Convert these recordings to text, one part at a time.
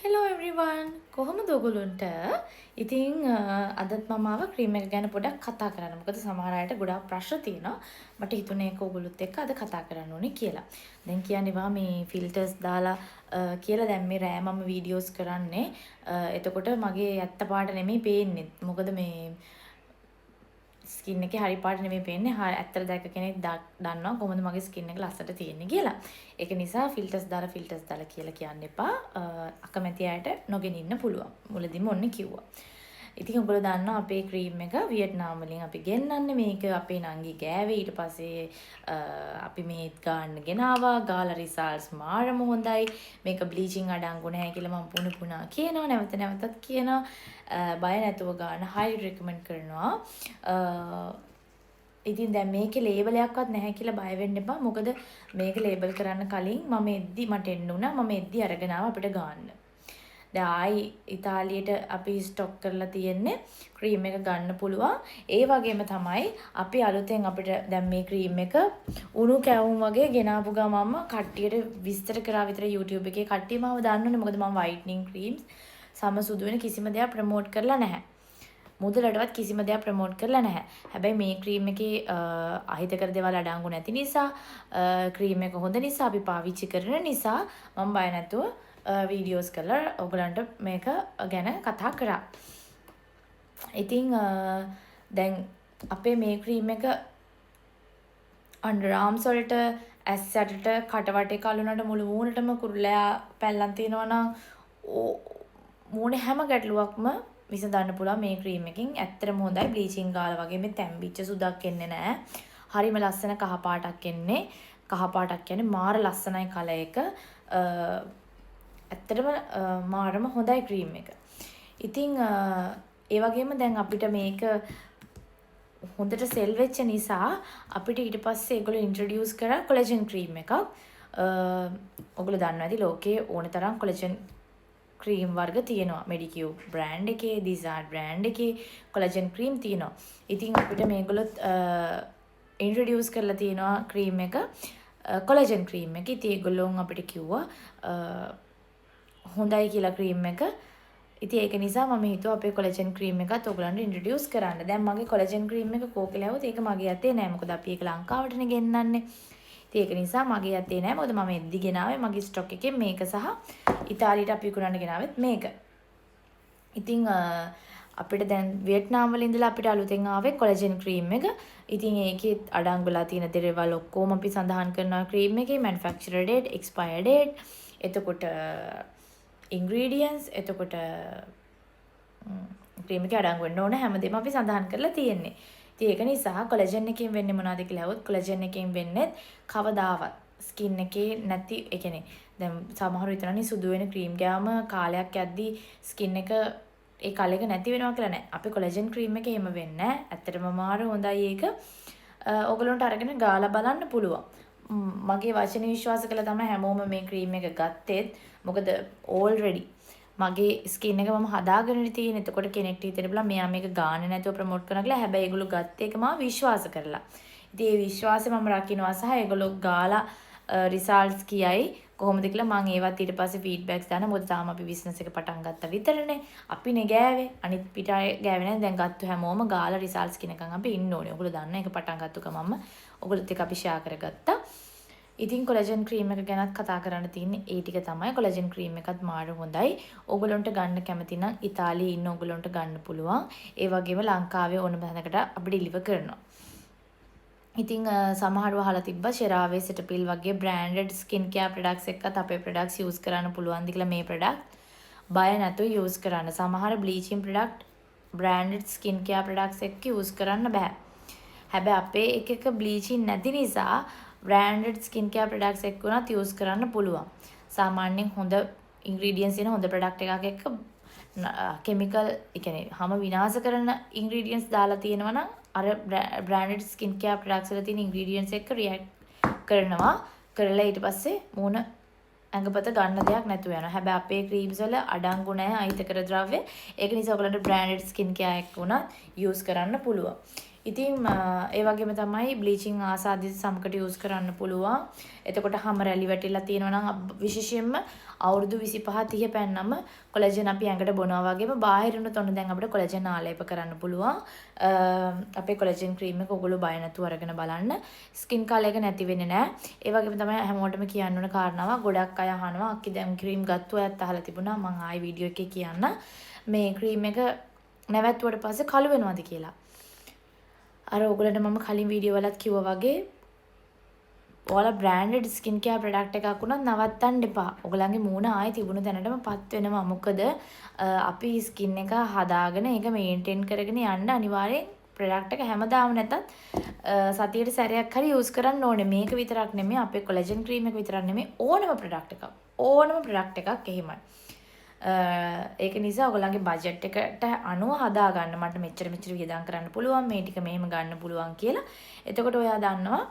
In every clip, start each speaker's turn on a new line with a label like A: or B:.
A: Hello everyone කොහොමද ඔයගොල්ලන්ට? ඉතින් අදත් මම ආව ක්‍රීම් එක ගැන පොඩ්ඩක් කතා කරන්න. මොකද සමහර අයට ගොඩාක් ප්‍රශ්න තියෙනවා. මට හිතුනේ ඒක ඔයගොල්ලොත් එක්ක අද කතා කරන්න ඕනේ කියලා. දැන් කියන්නේවා මේ ෆිල්ටර්ස් දාලා කියලා දැන් මේ රෑ මම වීඩියෝස් කරන්නේ. එතකොට මගේ ඇත්ත පාට නෙමෙයි පේන්නේ. මොකද මේ ස්කින් එකේ හරි පාට නෙමෙයි පේන්නේ. ඇත්තට දැක්ක කෙනෙක් දන්නවා කොහොමද මගේ ස්කින් එක ලස්සට තියෙන්නේ කියලා. ඒක නිසා ෆිල්ටර්ස් දාලා කියලා කියන්න එපා. අකමැති අයට නොගෙන ඉන්න පුළුවන්. මුලදීම ඔන්න කිව්වා. ඉතින් ඔයගොල්ලෝ දන්නවා අපේ ක්‍රීම් එක වියට්නාම් වලින් අපි ගෙන්නන්නේ මේක අපේ නංගි ගෑවේ ඊට පස්සේ අපි මේත් ගන්න ගෙනාවා ගාලා රිසල්ට්ස් මාරම හොඳයි මේක බ්ලීචින් අඩංගු නැහැ කියලා මම පුන පුනා කියනවා නැවතත් කියනවා බය නැතුව ගන්න හයි රෙකමන්ඩ් කරනවා ඉතින් දැන් මේකේ ලේබලයක්වත් නැහැ කියලා බය වෙන්න එපා මොකද මේක ලේබල් කරන්න කලින් මට එන්න උනා මම එද්දි අරගෙන ආව අපිට ගන්න දැන් ආයි ඉතාලියට අපි ස්ටොක් කරලා තියෙන්නේ ක්‍රීම් එක ගන්න පුළුවන්. ඒ වගේම තමයි අපි අලුතෙන් අපිට දැන් මේ ක්‍රීම් එක උණු කැවුම් වගේ ගෙනාපු ගමන්ම කට්ටියට විස්තර කරා විතර YouTube එකේ කට්ටිය මාව දන්නවනේ මොකද මම whitening creams සම සුදු වෙන කිසිම දෙයක් ප්‍රොමෝට් කරලා නැහැ. මුදලටවත් කිසිම දෙයක් ප්‍රොමෝට් කරලා නැහැ. හැබැයි මේ ක්‍රීම් එකේ අහිතකර දේවල් අඩංගු නැති නිසා ක්‍රීම් එක හොඳ නිසා අපි පාවිච්චි කරන නිසා මම බය නැතුව වීඩියෝස් කරලා ඔයගලන්ට මේක ගැන කතා කරා. ඉතින් දැන් අපේ මේ ක්‍රීම් එක අන්ඩර් ආම්ස් වලට ඇස් යටට කටවටේ කලුනට මුළු මූණටම කුරුල්ලෑ පැල්ලම් තියෙනවා නම් මූණේ හැම ගැටලුවක්ම විසඳන්න පුළුවන් මේ ක්‍රීම් එකකින්. ඇත්තටම හොඳයි බ්ලීචින් ගාලා වගේ මේ තැම්බිච්ච සුදක් එන්නේ නැහැ. හරිම ලස්සන කහ පාටක් එන්නේ. කහ පාටක් කියන්නේ මාර ලස්සනයි කලර් එක. ඇත්තටම මාරම හොඳයි ක්‍රීම් එක. ඉතින් ඒ වගේම දැන් අපිට මේක හොඳට සෙල් වෙච්ච නිසා අපිට ඊට පස්සේ ඒගොල්ලෝ ඉන්ට්‍රොඩියුස් කරා කොලජන් ක්‍රීම් එකක්. ඔයගොල්ලෝ දන්නවා ඇති ලෝකේ ඕන තරම් කොලජන් ක්‍රීම් වර්ග තියෙනවා. මෙඩිකියු බ්‍රෑන්ඩ් එකේ, දිසාඩ් බ්‍රෑන්ඩ් එකේ කොලජන් ක්‍රීම් තියෙනවා. ඉතින් අපිට මේගොල්ලොත් ඉන්ට්‍රොඩියුස් කරලා තියෙනවා ක්‍රීම් එක කොලජන් ක්‍රීම් එක. ඉතින් ඒගොල්ලෝ අපිට කිව්වා හොඳයි කියලා ක්‍රීම් එක. ඉතින් ඒක නිසා මම හිතුවා අපේ කොලජන් ක්‍රීම් එකත් ඔයගලන්ට ඉන්ට්‍රොඩියුස් කරන්න. දැන් මගේ කොලජන් ක්‍රීම් එක කෝකේ ලැබුවොත් ඒක මගේ අතේ නෑ. මොකද අපි ඒක ලංකාවටනේ ගෙන්නන්නේ. ඉතින් ඒක නිසා මගේ අතේ නෑ. මොකද මම එද්දි ගෙනාවේ මගේ ස්ටොක් එකේ මේක සහ ඉතාලියට අපි විකුණන්න ගෙනාවෙත් මේක. ඉතින් අපිට දැන් වියට්නාම් වල ඉඳලා අපිට අලුතෙන් ආවේ කොලජන් ක්‍රීම් එක. ඉතින් ඒකේ අඩංගු වෙලා තියෙන දේවල් ඔක්කොම අපි සඳහන් කරනවා ක්‍රීම් එකේ manufacturer date, expire date, එතකොට ingredients එතකොට ක්‍රීම් එකේ අඩංගු වෙන්න ඕන හැමදේම අපි සඳහන් කරලා තියෙන්නේ. ඉතින් ඒක නිසා කොලජන් එකෙන් වෙන්නේ මොනවද කියලා අහුවොත් කොලජන් එකෙන් වෙන්නේ කවදාවත් ස්කින් එකේ නැති ඒ කියන්නේ දැන් සමහරව හිතනනේ සුදු වෙන ක්‍රීම් ගෑවම කාලයක් යද්දී ස්කින් එක ඒ කල එක නැති වෙනවා කියලා නෑ. අපි කොලජන් ක්‍රීම් එක එහෙම වෙන්නේ නෑ. ඇත්තටම මාර හොඳයි ඒක. ඔයගලන්ට අරගෙන ගාලා බලන්න පුළුවන්. මගේ වචන විශ්වාස කළා තමයි හැමෝම මේ ක්‍රීම් එක ගත්තෙත්. මොකද already මගේ ස්කින් එක මම හදාගෙන තියෙන. එතකොට කෙනෙක්ට හිතෙන්න බලන්න මෙයා මේක ගාන්නේ නැතුව ප්‍රොමෝට් කරනවා කියලා. හැබැයි ඒගොල්ලෝ ගත්ත එක මම විශ්වාස කරලා. ඉතින් ඒ විශ්වාසය මම රකින්නවා සහ ඒගොල්ලෝ ගාලා රිසල්ට්ස් කියයි කොහොමද කියලා මම ඒවත් ඊට පස්සේ ෆීඩ්බැක්ස් දාන මොකද තාම අපි බිස්නස් එක පටන් ගත්තා විතරනේ. අපිනේ ගෑවේ. අනිත් පිට අය ගෑවේ නැහැ. දැන් ගත්ත හැමෝම ගාලා රිසල්ට්ස් කිනකන් අපි ඉන්න ඕනේ. ඔයගොල්ලෝ දන්න එක පටන් ගත්ත ගමන්ම ඔයගොල්ලොත් එක්ක අපි ෂෙයා කරගත්තා. ඉතින් කොලජන් ක්‍රීම් එක ගැනත් කතා කරන්න තියෙන්නේ ඒ ටික තමයි. කොලජන් ක්‍රීම් එකත් මාර හොඳයි. ඕගොල්ලන්ට ගන්න කැමති නම් ඉතාලියේ ඉන්න ඕගොල්ලන්ට ගන්න පුළුවන්. ඒ වගේම ලංකාවේ ඕන බඳකට අපි ඩිලිවර් කරනවා. ඉතින් සමහරව අහලා තිබ්බා CeraVe Cetaphil වගේ branded skin care products එක්කත් අපේ products use කරන්න පුළුවන්ද කියලා. මේ product බය නැතුව use කරන්න. සමහර bleaching product branded skin care products එක්ක use කරන්න බෑ. හැබැයි අපේ එක bleaching නැති නිසා branded skin care products එක්ක උනත් use කරන්න පුළුවන්. සාමාන්‍යයෙන් හොඳ ingredients තියෙන හොඳ product එකක් එක්ක chemical ඒ කියන්නේ හැම විනාශ කරන ingredients දාලා තියෙනවා නම් අර branded skin care products වල තියෙන ingredients එක්ක react කරනවා. කරලා ඊට පස්සේ මූණ ඇඟපත ගන්න දෙයක් නැතුව යනවා. හැබැයි අපේ creams වල අඩංගු නැහැ අහිතකර ද්‍රව්‍ය. ඒක නිසා ඔයගලන්ට branded skin care එක්ක උනත් use කරන්න පුළුවන්. ඉතින් ඒ වගේම තමයි බ්ලීචින් ආසාදිත සමකට යූස් කරන්න පුළුවන්. එතකොට හැම රැලි වැටිලා තියෙනවා නම් විශේෂයෙන්ම අවුරුදු 25 30 පැන්නම කොලජන් අපි ඇඟට බොනවා වගේම බාහිරිනුත් ඔන්න දැන් අපිට කොලජන් ආලේප කරන්න පුළුවන්. අපේ කොලජන් ක්‍රීම් එක ඔයගොල්ලෝ බය නැතුව අරගෙන බලන්න. ස්කින් කලර් එක නැති වෙන්නේ නැහැ. ඒ වගේම තමයි හැමෝටම කියන්න ඕන කාරණාව ගොඩක් අය අහනවා අක්කි දැන් ක්‍රීම් ගත්තු අයත් අහලා තිබුණා මම ආයි වීඩියෝ එකේ කියන්න මේ ක්‍රීම් එක නැවැත්තුවට පස්සේ කළු වෙනවද කියලා. අර ඔයගලන්ට මම කලින් වීඩියෝ වලත් කිව්වා වගේ ඔයාලා බ්‍රෑන්ඩඩ් ස්කින් කෙයාර් ප්‍රොඩක්ට් එකක් උනත් නවත්තන්න එපා. ඔයගලන්ගේ මූණ ආයේ තිබුණු තැනටම පත් වෙනවා. මොකද අපි ස්කින් එක හදාගෙන ඒක මේන්ටේන් කරගෙන යන්න අනිවාර්යෙන් ප්‍රොඩක්ට් එක හැමදාම නැතත් සතියට සැරයක් හරි යූස් කරන්න ඕනේ. මේක විතරක් නෙමෙයි අපේ කොලජන් ක්‍රීම් එක විතරක් නෙමෙයි ඕනම ප්‍රොඩක්ට් එකක්. ඕනම ප්‍රොඩක්ට් එකක් එහෙමයි. ඒක නිසා ඔයගොල්ලන්ගේ බජට් එකට අනුව හදා ගන්න මට මෙච්චර වියදම් කරන්න පුළුවන් මේ ටික මෙහෙම ගන්න පුළුවන් කියලා. එතකොට ඔයා දන්නවා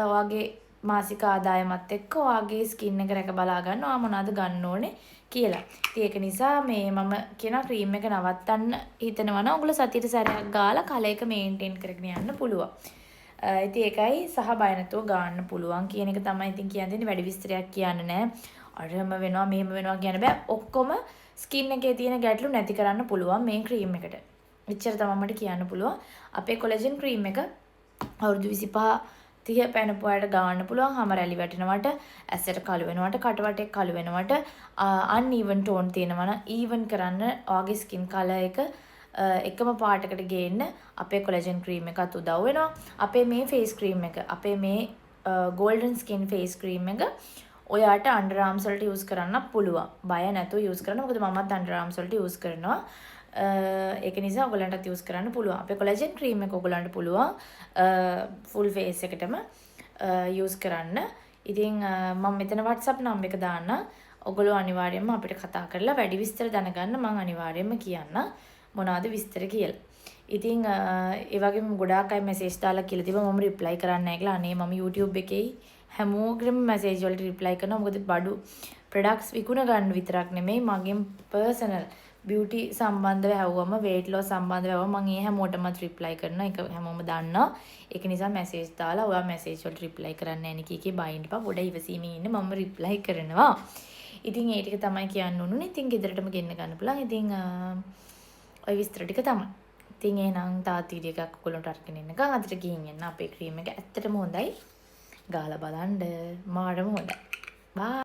A: ඔයාගේ මාසික ආදායමත් එක්ක ඔයාගේ ස්කින් එක රැක බලා ගන්න ඔයා මොනවද ගන්න ඕනේ කියලා. ඉතින් ඒක නිසා මේ මම කියන ක්‍රීම් එක නවත්තන්න හිතනවා නම් ඔයගොල්ලෝ සතියට සැරයක් ගාලා කල එක මේන්ටේන් කරගෙන යන්න පුළුවන්. ඉතින් ඒකයි සහ බය නැතුව ගන්න පුළුවන් කියන එක තමයි ඉතින් කියන්නේ වැඩි විස්තරයක් කියන්න නෑ. අරම වෙනවා මෙහෙම වෙනවා කියන්න බෑ. ඔක්කොම ස්කින් එකේ තියෙන ගැටලු නැති කරන්න පුළුවන් මේ ක්‍රීම් එකට. එච්චර තමයි මට කියන්න පුළුවන්. අපේ කොලජන් ක්‍රීම් එක අවුරුදු 25 30 පැනපු අයට ගන්න පුළුවන්. හැම රැලි වැටෙනවට, ඇසට කළු වෙනවට, කටවටේ කළු වෙනවට, අන්ඊවන් ටෝන් තියෙනවා නම් ඊවන් කරන්න ඔයාගේ ස්කින් කලර් එක එකම පාටකට ගේන්න අපේ කොලජන් ක්‍රීම් එකත් උදව් වෙනවා. අපේ මේ ෆේස් ක්‍රීම් එක, අපේ මේ ගෝල්ඩන් ස්කින් ෆේස් ක්‍රීම් එක ඔයාට අන්ඩර් ආම්ස් වලට යූස් කරන්න පුළුවන්. බය නැතුව යූස් කරන්න. මොකද මමත් අන්ඩර් ආම්ස් වලට යූස් කරනවා. ඒක නිසා ඔයගලන්ටත් යූස් කරන්න පුළුවන්. අපේ කොලජන් ක්‍රීම් එක ඔයගලන්ට පුළුවන් ෆුල් ෆේස් එකටම යූස් කරන්න. ඉතින් මම මෙතන WhatsApp නම්බර් එක දාන්න. ඔයගොල්ලෝ අනිවාර්යයෙන්ම අපිට කතා කරලා වැඩි විස්තර දැනගන්න මම අනිවාර්යයෙන්ම කියන්න මොනවද විස්තර කියලා. ඉතින් ඒ වගේම ගොඩාක් අය මැසේජ් දාලා කියලා තිබ්බා මම රිප්ලයි කරන්නේ නැහැ කියලා. අනේ මම YouTube එකේ හැමෝගෙම මැසේජ් වලට රිප්ලයි කරනවා. මොකද බඩු ප්‍රොඩක්ට්ස් විකුණ ගන්න විතරක් නෙමෙයි මගෙන් පර්සනල් බියුටි සම්බන්ධව හැවුවම weight loss සම්බන්ධව හැවුවම මම ඒ හැමෝටමත් රිප්ලයි කරනවා. ඒක හැමෝම දන්නවා. ඒක නිසා මැසේජ් දාලා ඔයා මැසේජ් වලට රිප්ලයි කරන්නේ නැහැ නේ කීකේ බයින්ඩ් පා පොඩ ඉවසීමෙන් ඉන්න මම රිප්ලයි කරනවා. ඉතින් ඒ ටික තමයි කියන්න උනුනේ. ඉතින් ගෙදරටම ගෙන්න ගන්න පුළුවන්. ඉතින් ඔය විස්තර ටික තමයි. ඉතින් එහෙනම් තාත් වීඩියෝ එකක් ඔයගොල්ලන්ට අරගෙන එන්නකම් අදට ගිහින් එන්න. අපේ ක්‍රීම් එක ඇත්තටම හොඳයි. ගාලා බලන්න මාරම හොඳයි. බයි.